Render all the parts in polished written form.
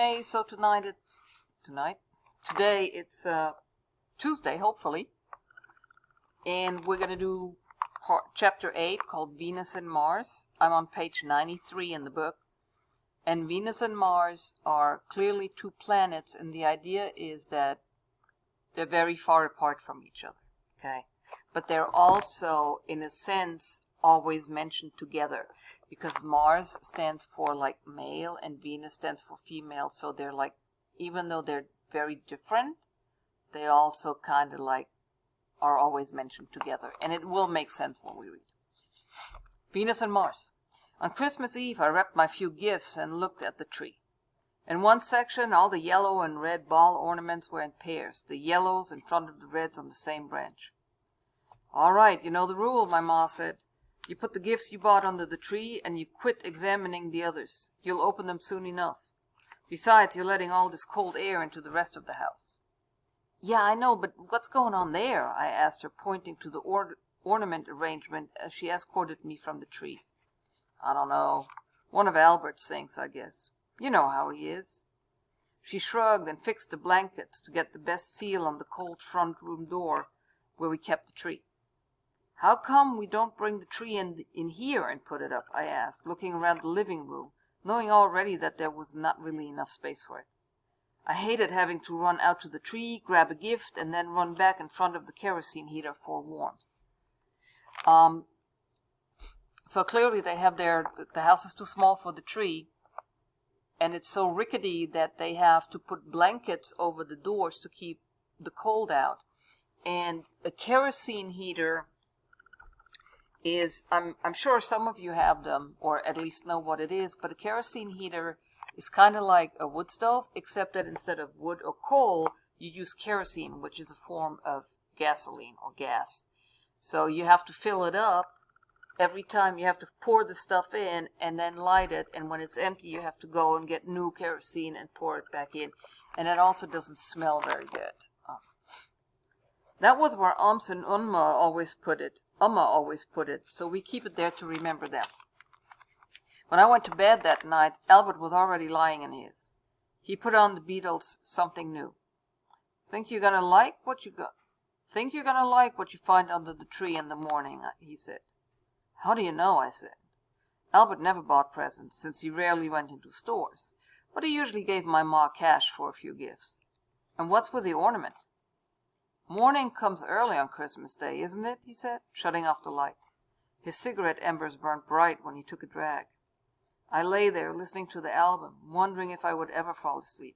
Hey, so today it's Tuesday, hopefully, and we're gonna do chapter 8 called Venus and Mars. I'm on page 93 in the book, and Venus and Mars are clearly two planets, and the idea is that they're very far apart from each other, okay? But they're also, in a sense, always mentioned together, because Mars stands for like male and Venus stands for female, so they're like, even though they're very different, they also kind of like are always mentioned together, and it will make sense when we read. Venus and Mars. On Christmas Eve, I wrapped my few gifts and looked at the tree. In one section, all the yellow and red ball ornaments were in pairs, the yellows in front of the reds on the same branch. All right, you know the rule, my ma said. You put the gifts you bought under the tree and you quit examining the others. You'll open them soon enough. Besides, you're letting all this cold air into the rest of the house. Yeah, I know, but what's going on there? I asked her, pointing to the ornament arrangement as she escorted me from the tree. I don't know. One of Albert's things, I guess. You know how he is. She shrugged and fixed the blankets to get the best seal on the cold front room door where we kept the tree. How come we don't bring the tree in here and put it up? I asked, looking around the living room, knowing already that there was not really enough space for it. I hated having to run out to the tree, grab a gift, and then run back in front of the kerosene heater for warmth. So clearly they have the house is too small for the tree, and it's so rickety that they have to put blankets over the doors to keep the cold out. And a kerosene heater is, I'm sure some of you have them, or at least know what it is, but a kerosene heater is kind of like a wood stove, except that instead of wood or coal, you use kerosene, which is a form of gasoline or gas. So you have to fill it up. Every time you have to pour the stuff in and then light it, and when it's empty you have to go and get new kerosene and pour it back in. And it also doesn't smell very good. That was where Ams and Amma always put it, so we keep it there to remember them. When I went to bed that night, Albert was already lying in his. He put on the Beatles' Something New. Think you're gonna like what you find under the tree in the morning, he said. How do you know? I said. Albert never bought presents, since he rarely went into stores, but he usually gave my ma cash for a few gifts. And what's with the ornament? Morning comes early on Christmas Day, isn't it? He said, shutting off the light. His cigarette embers burned bright when he took a drag. I lay there, listening to the album, wondering if I would ever fall asleep.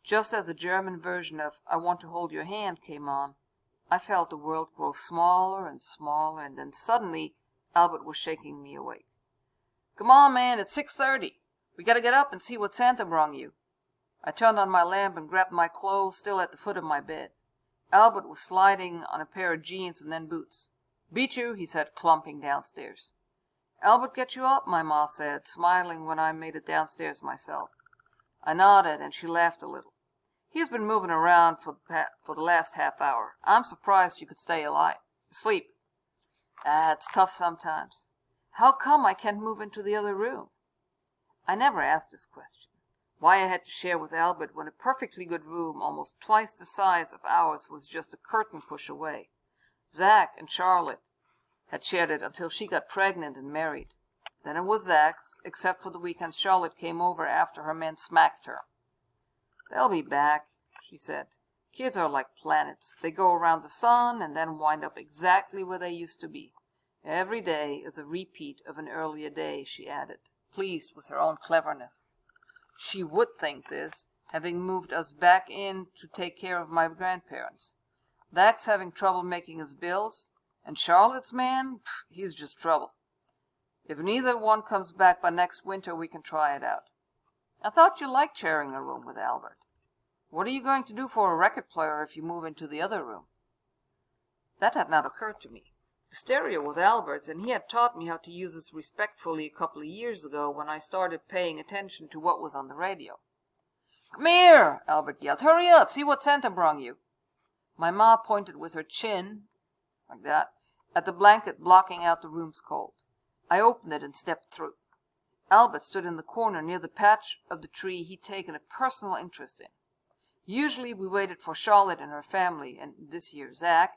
Just as the German version of I Want to Hold Your Hand came on, I felt the world grow smaller and smaller, and then suddenly Albert was shaking me awake. Come on, man, it's 6:30. We gotta get up and see what Santa brung you. I turned on my lamp and grabbed my clothes, still at the foot of my bed. Albert was sliding on a pair of jeans and then boots. Beat you, he said, clumping downstairs. Albert get you up, my ma said, smiling when I made it downstairs myself. I nodded, and she laughed a little. He's been moving around for the last half hour. I'm surprised you could stay asleep. It's tough sometimes. How come I can't move into the other room? I never asked this question. Why I had to share with Albert when a perfectly good room, almost twice the size of ours, was just a curtain push away. Zach and Charlotte had shared it until she got pregnant and married. Then it was Zach's, except for the weekends Charlotte came over after her man smacked her. They'll be back, she said. Kids are like planets. They go around the sun and then wind up exactly where they used to be. Every day is a repeat of an earlier day, she added, pleased with her own cleverness. She would think this, having moved us back in to take care of my grandparents. Zach's having trouble making his bills, and Charlotte's man, he's just trouble. If neither one comes back by next winter, we can try it out. I thought you liked sharing a room with Albert. What are you going to do for a record player if you move into the other room? That had not occurred to me. The stereo was Albert's, and he had taught me how to use it respectfully a couple of years ago when I started paying attention to what was on the radio. Come here, Albert yelled. Hurry up, see what Santa brung you. My ma pointed with her chin, like that, at the blanket blocking out the room's cold. I opened it and stepped through. Albert stood in the corner near the patch of the tree he'd taken a personal interest in. Usually we waited for Charlotte and her family, and this year Zach,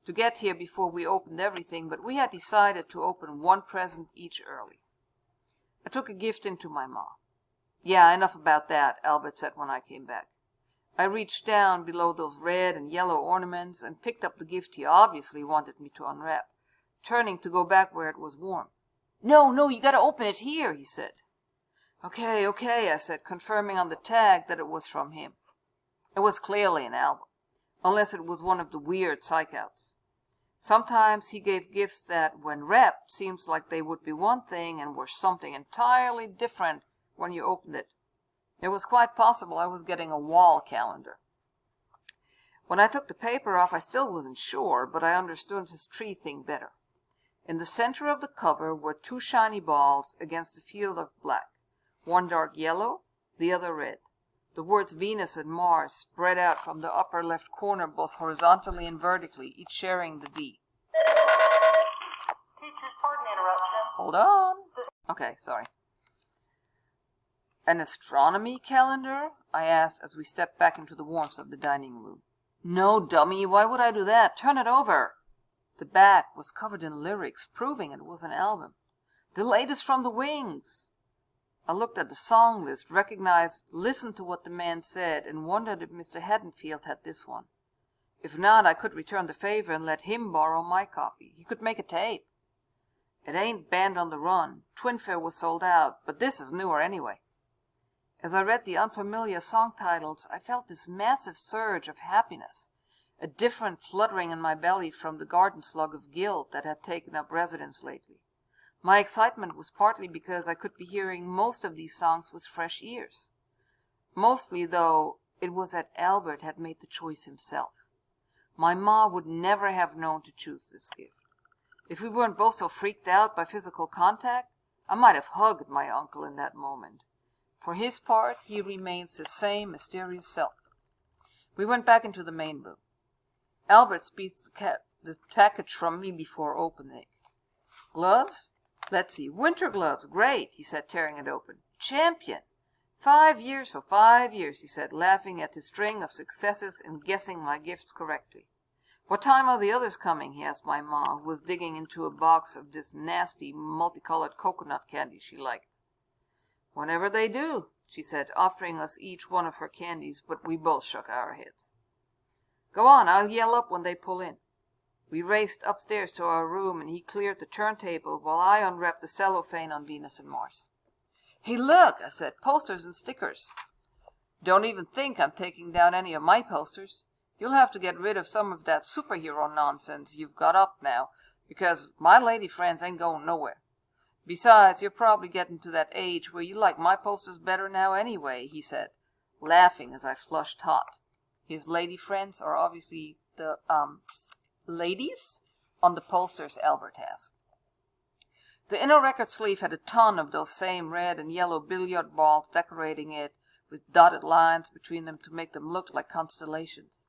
to get here before we opened everything, but we had decided to open one present each early. I took a gift in to my ma. Yeah, enough about that, Albert said when I came back. I reached down below those red and yellow ornaments and picked up the gift he obviously wanted me to unwrap, turning to go back where it was warm. No, you gotta open it here, he said. Okay, I said, confirming on the tag that it was from him. It was clearly an album, unless it was one of the weird psych-outs. Sometimes he gave gifts that, when wrapped, seems like they would be one thing and were something entirely different when you opened it. It was quite possible I was getting a wall calendar. When I took the paper off, I still wasn't sure, but I understood his tree thing better. In the center of the cover were two shiny balls against a field of black, one dark yellow, the other red. The words Venus and Mars spread out from the upper left corner both horizontally and vertically, each sharing the D. Teachers, pardon interruption. Hold on. Okay, sorry. An astronomy calendar? I asked as we stepped back into the warmth of the dining room. No, dummy, why would I do that? Turn it over. The back was covered in lyrics, proving it was an album. The latest from the Wings. I looked at the song list, listened to what the man said, and wondered if Mr. Haddonfield had this one. If not, I could return the favor and let him borrow my copy. He could make a tape. It ain't Band on the Run. Twin Fair was sold out, but this is newer anyway. As I read the unfamiliar song titles, I felt this massive surge of happiness, a different fluttering in my belly from the garden slug of guilt that had taken up residence lately. My excitement was partly because I could be hearing most of these songs with fresh ears. Mostly, though, it was that Albert had made the choice himself. My ma would never have known to choose this gift. If we weren't both so freaked out by physical contact, I might have hugged my uncle in that moment. For his part, he remains his same mysterious self. We went back into the main room. Albert squeezed the package from me before opening. Gloves? Let's see, winter gloves, great, he said, tearing it open. Champion! 5 years for 5 years, he said, laughing at his string of successes in guessing my gifts correctly. What time are the others coming? He asked my ma, who was digging into a box of this nasty, multicolored coconut candy she liked. Whenever they do, she said, offering us each one of her candies, but we both shook our heads. Go on, I'll yell up when they pull in. We raced upstairs to our room, and he cleared the turntable while I unwrapped the cellophane on Venus and Mars. Hey, look, I said, posters and stickers. Don't even think I'm taking down any of my posters. You'll have to get rid of some of that superhero nonsense you've got up now, because my lady friends ain't going nowhere. Besides, you're probably getting to that age where you like my posters better now anyway, he said, laughing as I flushed hot. His lady friends are obviously the, ladies on the posters Albert has. The inner record sleeve had a ton of those same red and yellow billiard balls decorating it with dotted lines between them to make them look like constellations.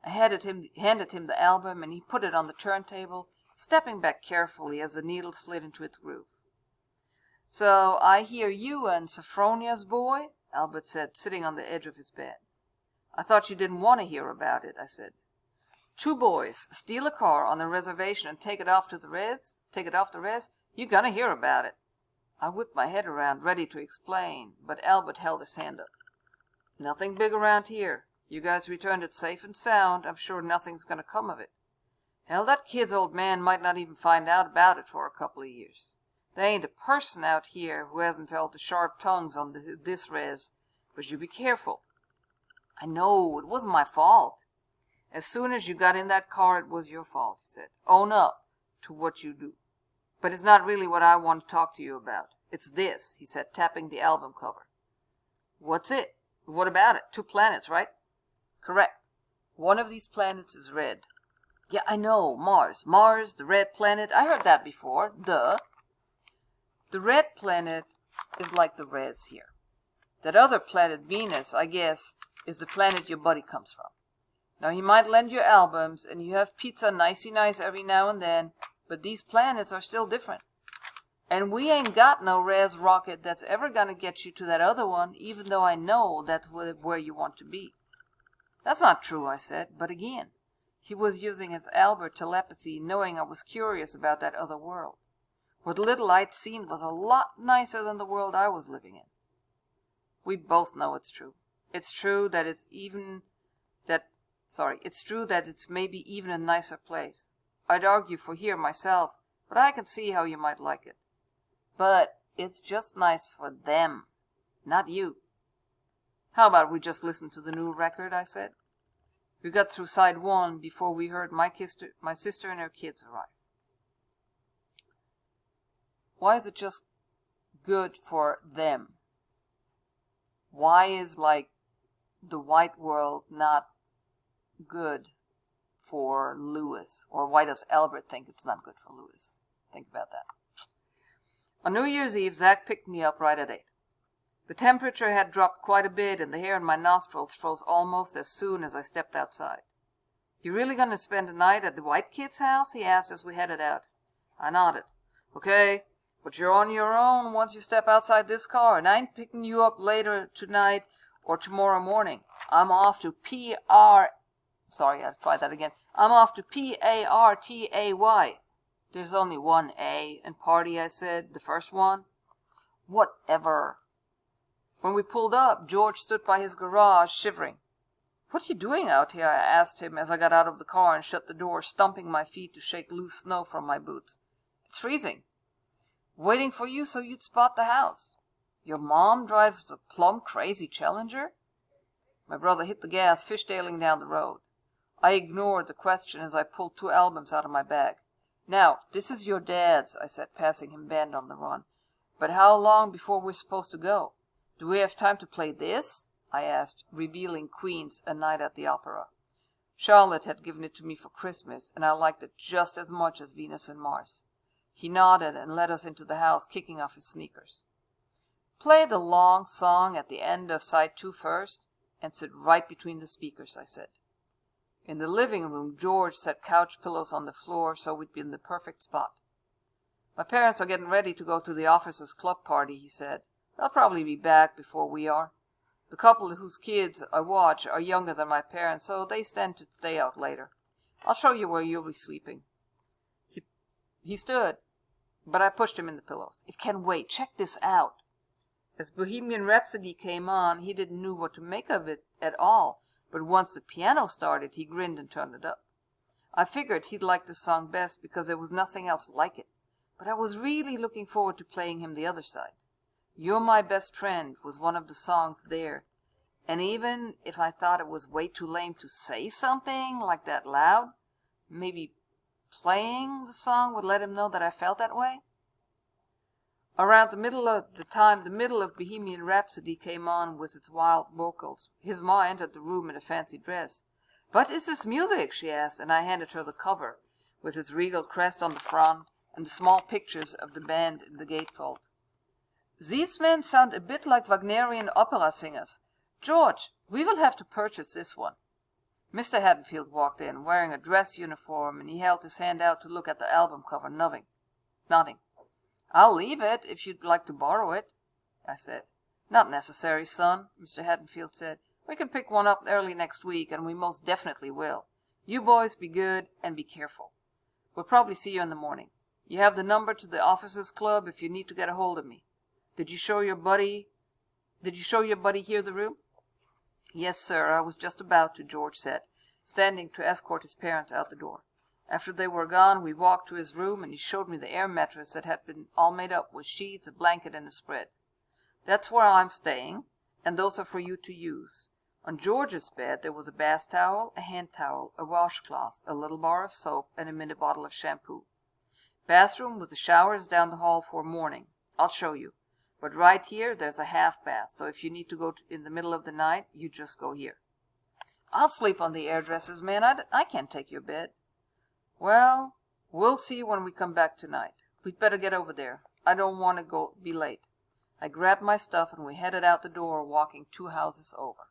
I handed him the album, and he put it on the turntable, stepping back carefully as the needle slid into its groove. So I hear you and Sophronia's boy, Albert said, sitting on the edge of his bed. I thought you didn't want to hear about it, I said. 2 boys steal a car on a reservation and take it off the res? You're gonna hear about it. I whipped my head around, ready to explain, but Albert held his hand up. Nothing big around here. You guys returned it safe and sound. I'm sure nothing's gonna come of it. Hell, that kid's old man might not even find out about it for a couple of years. There ain't a person out here who hasn't felt the sharp tongues on this res, but you be careful. I know, it wasn't my fault. As soon as you got in that car, it was your fault, he said. Own up to what you do. But it's not really what I want to talk to you about. It's this, he said, tapping the album cover. What's it? What about it? 2 planets, right? Correct. One of these planets is red. Yeah, I know, Mars. Mars, the red planet. I heard that before. Duh. The red planet is like the res here. That other planet, Venus, I guess, is the planet your buddy comes from. Now, he might lend you albums, and you have pizza nicey nice every now and then, but these planets are still different. And we ain't got no res rocket that's ever gonna get you to that other one, even though I know that's where you want to be. That's not true, I said, but again, he was using his Albert telepathy, knowing I was curious about that other world. What little I'd seen was a lot nicer than the world I was living in. We both know it's true. It's true that it's maybe even a nicer place. I'd argue for here myself, but I can see how you might like it. But it's just nice for them, not you. How about we just listen to the new record, I said. We got through side one before we heard my sister and her kids arrive. Why is it just good for them? Why is, like, the white world not good for Louis? Or why does Albert think it's not good for Louis? Think about that. On New Year's Eve, Zach picked me up right at 8. The temperature had dropped quite a bit, and the hair in my nostrils froze almost as soon as I stepped outside. "You really gonna spend the night at the white kid's house?" he asked as we headed out. I nodded. "Okay, but you're on your own once you step outside this car, and I ain't picking you up later tonight or tomorrow morning. I'm off to I'm off to P-A-R-T-A-Y. There's only one A in party, I said. The first one. Whatever. When we pulled up, George stood by his garage, shivering. "What are you doing out here?" I asked him as I got out of the car and shut the door, stomping my feet to shake loose snow from my boots. "It's freezing." "Waiting for you so you'd spot the house." "Your mom drives a plumb crazy Challenger?" My brother hit the gas, fishtailing down the road. I ignored the question as I pulled 2 albums out of my bag. "Now, this is your dad's," I said, passing him Band on the Run. "But how long before we're supposed to go? Do we have time to play this?" I asked, revealing Queen's A Night at the Opera. Charlotte had given it to me for Christmas, and I liked it just as much as Venus and Mars. He nodded and led us into the house, kicking off his sneakers. "Play the long song at the end of side 2 first, and sit right between the speakers," I said. In the living room, George set couch pillows on the floor so we'd be in the perfect spot. "My parents are getting ready to go to the officers' club party," he said. "They'll probably be back before we are. The couple whose kids I watch are younger than my parents, so they tend to stay out later. I'll show you where you'll be sleeping." He stood, but I pushed him in the pillows. "It can wait. Check this out." As Bohemian Rhapsody came on, he didn't know what to make of it at all, but once the piano started, he grinned and turned it up. I figured he'd like the song best because there was nothing else like it, but I was really looking forward to playing him the other side. "You're My Best Friend" was one of the songs there, and even if I thought it was way too lame to say something like that loud, maybe playing the song would let him know that I felt that way. Around the middle of Bohemian Rhapsody came on with its wild vocals. His ma entered the room in a fancy dress. "What is this music?" she asked, and I handed her the cover, with its regal crest on the front and the small pictures of the band in the gatefold. "These men sound a bit like Wagnerian opera singers. George, we will have to purchase this one." Mr. Haddonfield walked in, wearing a dress uniform, and he held his hand out to look at the album cover, nodding. "I'll leave it if you'd like to borrow it," I said. "Not necessary, son," Mr. Haddonfield said. "We can pick one up early next week, and we most definitely will. You boys be good and be careful. We'll probably see you in the morning. You have the number to the officers' club if you need to get a hold of me. Did you show your buddy here the room?" "Yes, sir, I was just about to," George said, standing to escort his parents out the door. After they were gone, we walked to his room, and he showed me the air mattress that had been all made up with sheets, a blanket, and a spread. "That's where I'm staying, and those are for you to use." On George's bed there was a bath towel, a hand towel, a washcloth, a little bar of soap, and a mini bottle of shampoo. "Bathroom with the showers down the hall for morning. I'll show you. But right here there's a half bath, so if you need to go in the middle of the night, you just go here." "I'll sleep on the air dresses, man. I can't take your bed." "Well, we'll see when we come back tonight. We'd better get over there. I don't want to be late." I grabbed my stuff and we headed out the door, walking 2 houses over.